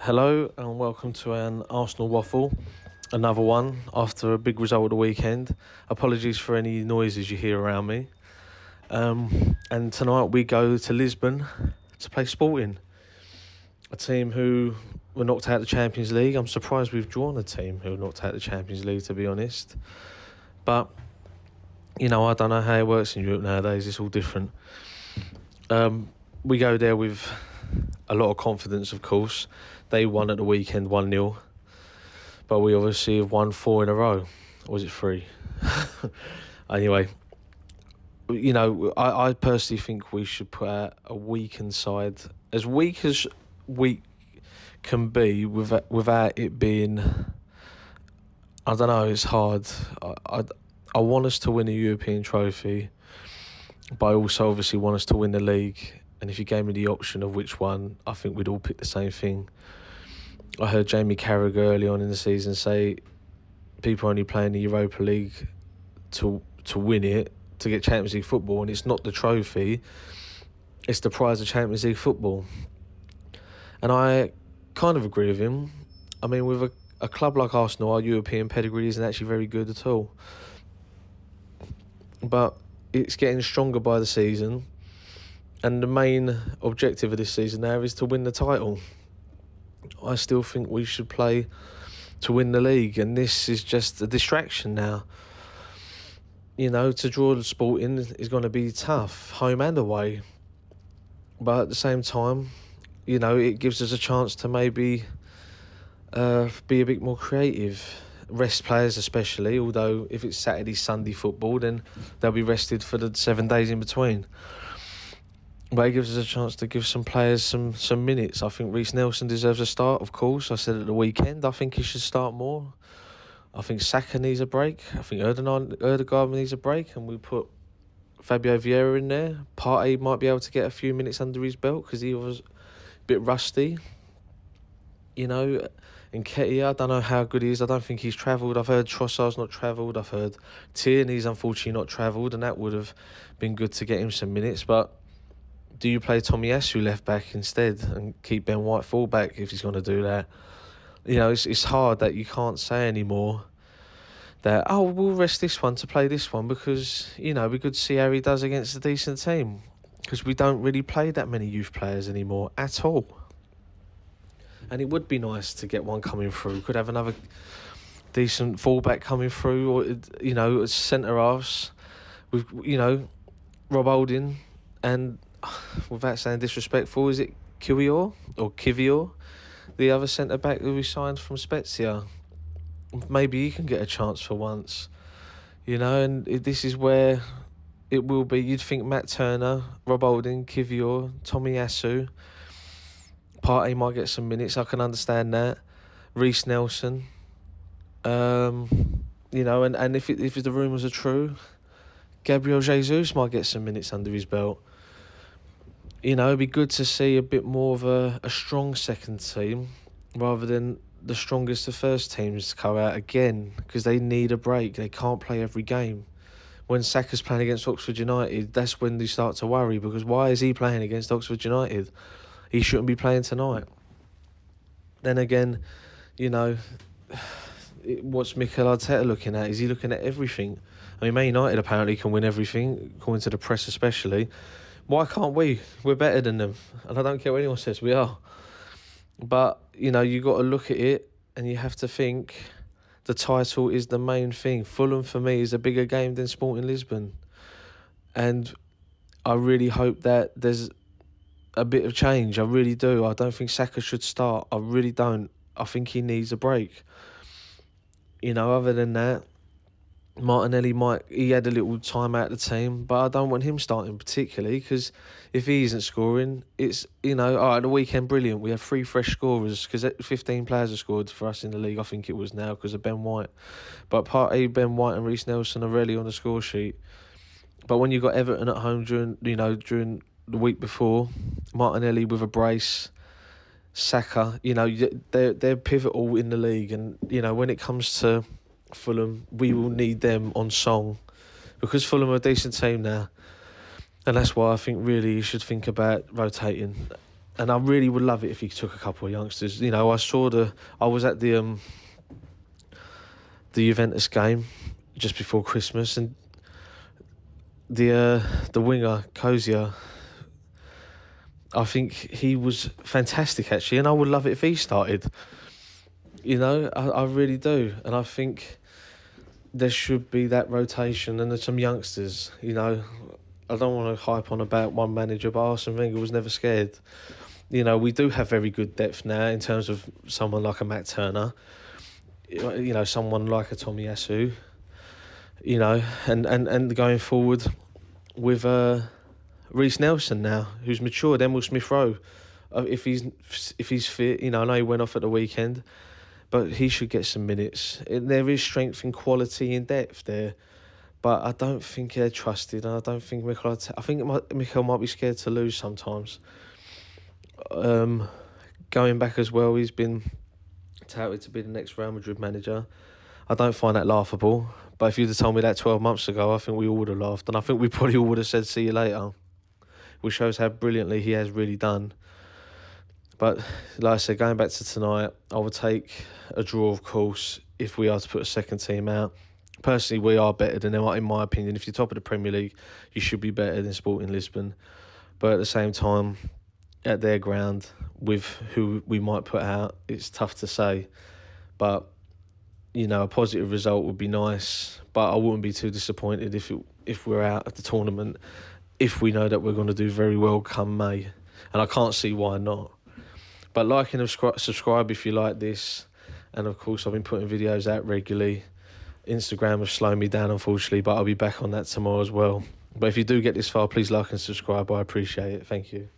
Hello and welcome to an Arsenal waffle, another one after a big result of the weekend. Apologies for any noises you hear around me. And tonight we go to Lisbon to play Sporting, a team who were knocked out of the Champions League. I'm surprised we've drawn a team who were knocked out of the Champions League, to be honest. But, I don't know how it works in Europe nowadays. It's all different. We go there with a lot of confidence, of course. They won at the weekend 1-0, but we obviously have won 4 in a row. Or was it 3? Anyway, I personally think we should put out a weakened side, as weak can be, without it being, I don't know, it's hard. I want us to win a European trophy, but I also obviously want us to win the league. And if you gave me the option of which one, I think we'd all pick the same thing. I heard Jamie Carragher early on in the season say people are only playing the Europa League to win it, to get Champions League football, and it's not the trophy, it's the prize of Champions League football. And I kind of agree with him. I mean, with a club like Arsenal, our European pedigree isn't actually very good at all. But it's getting stronger by the season. And the main objective of this season now is to win the title. I still think we should play to win the league, and this is just a distraction now. To draw the Sporting is going to be tough, home and away. But at the same time, it gives us a chance to maybe be a bit more creative. Rest players especially, although if it's Saturday, Sunday football, then they'll be rested for the 7 days in between. But it gives us a chance to give some players some minutes. I think Reiss Nelson deserves a start, of course. I said at the weekend, I think he should start more. I think Saka needs a break. I think Ødegaard needs a break. And we put Fabio Vieira in there. Partey might be able to get a few minutes under his belt because he was a bit rusty. And Nketiah, I don't know how good he is. I don't think he's travelled. I've heard Trossard's not travelled. I've heard Tierney's unfortunately not travelled. And that would have been good to get him some minutes. But do you play Tomiyasu left back instead and keep Ben White full back if he's going to do that? It's hard that you can't say anymore that, we'll rest this one to play this one because, we could see how he does against a decent team, because we don't really play that many youth players anymore at all. And it would be nice to get one coming through. Could have another decent fullback coming through, or, centre-halves with, Rob Holding and, without saying disrespectful, is it Kivior, the other centre-back who we signed from Spezia? Maybe he can get a chance for once, and this is where it will be. You'd think Matt Turner, Rob Holding, Kivior, Tomiyasu, Partey might get some minutes. I can understand that. Reiss Nelson, and if the rumours are true, Gabriel Jesus might get some minutes under his belt. It'd be good to see a bit more of a strong second team rather than the strongest of first teams go out again, because they need a break. They can't play every game. When Saka's playing against Oxford United, that's when they start to worry, because why is he playing against Oxford United? He shouldn't be playing tonight. Then again, what's Mikel Arteta looking at? Is he looking at everything? I mean, Man United apparently can win everything, according to the press especially. Why can't we? We're better than them. And I don't care what anyone says, we are. But, you got to look at it and you have to think the title is the main thing. Fulham, for me, is a bigger game than Sporting Lisbon. And I really hope that there's a bit of change. I really do. I don't think Saka should start. I really don't. I think he needs a break. Other than that, Martinelli he had a little time out of the team, but I don't want him starting particularly, because if he isn't scoring, it's, the weekend, brilliant. We have 3 fresh scorers, because 15 players have scored for us in the league, I think it was now, because of Ben White. But Partey, Ben White and Reiss Nelson are rarely on the score sheet. But when you got Everton at home during the week before, Martinelli with a brace, Saka, they're pivotal in the league. And, when it comes to Fulham, we will need them on song, because Fulham are a decent team now. And that's why I think really you should think about rotating. And I really would love it if he took a couple of youngsters. You know, I was at the Juventus game just before Christmas, and the winger Kozia, I think he was fantastic actually, and I would love it if he started. You know, I really do, and I think there should be that rotation, and there's some youngsters. You know, I don't want to hype on about one manager, but Arsene Wenger was never scared. You know, we do have very good depth now in terms of someone like a Matt Turner. You know, someone like a Tomiyasu. You know, and going forward with Reece Nelson now, who's matured. Emil Smith Rowe, if he's fit. You know, I know he went off at the weekend, but he should get some minutes. There is strength and quality and depth there, but I don't think they're trusted. And I don't think I think Mikel might be scared to lose sometimes. Going back as well, he's been touted to be the next Real Madrid manager. I don't find that laughable, but if you'd have told me that 12 months ago, I think we all would have laughed, and I think we probably all would have said see you later, which shows how brilliantly he has really done. But like I said, going back to tonight, I would take a draw, of course, if we are to put a second team out. Personally, we are better than them, in my opinion. If you're top of the Premier League, you should be better than Sporting Lisbon. But at the same time, at their ground, with who we might put out, it's tough to say. But, you know, a positive result would be nice. But I wouldn't be too disappointed if we're out of the tournament, if we know that we're going to do very well come May. And I can't see why not. But like and subscribe if you like this. And of course, I've been putting videos out regularly. Instagram has slowed me down, unfortunately, but I'll be back on that tomorrow as well. But if you do get this far, please like and subscribe. I appreciate it. Thank you.